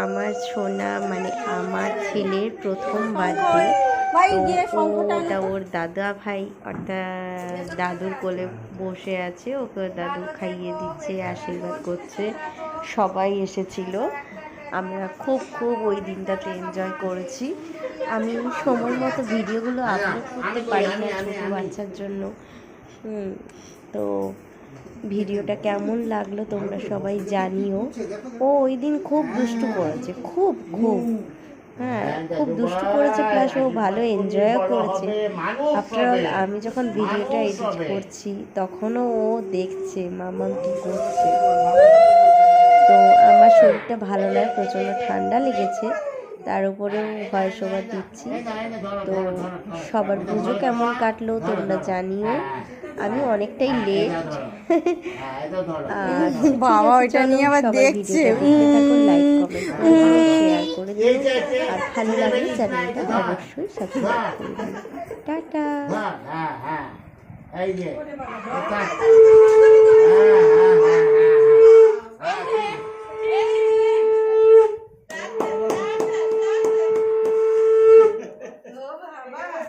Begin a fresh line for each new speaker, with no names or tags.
আমার সোনা মানে আমার ছেলের প্রথম বার্থডে। তো ওটা ওর দাদা ভাই অর্থাৎ দাদুর কোলে বসে আছে, ওকে দাদু খাইয়ে দিচ্ছে, আশীর্বাদ করছে। সবাই এসেছিল। আমরা খুব ওই দিনটাতে এনজয় করেছি। আমি সময় মতো ভিডিওগুলো আপলোড করতে পারি না ছোটো বাচ্চার জন্য। তো ভিডিওটা কেমন লাগলো তোমরা সবাই জানিও। ও ওই দিন খুব দুষ্টু করেছে, খুব হ্যাঁ খুব দুষ্টু করেছে, প্লাস ও ভালো এনজয়ও করেছে। আফটার অল আমি যখন ভিডিওটা এডিট করছি তখনও ও দেখছে মামাম কি করছে। তো আমার শরীরটা ভালো নয়, প্রচণ্ড ঠান্ডা লেগেছে, তার উপরেও ভয়েস ওভার দিচ্ছি। তো সবার পুজো কেমন কাটলো তোমরা জানিও। আমি অনেকটাই লেট।
বাবা ওইটা নিয়ে আবার দেখছে।
লাইক কমেন্ট করে শেয়ার করে দিও, আর ভালো লাগলে চ্যানেলটা অবশ্যই সাবস্ক্রাইব করে দিও। টাটা।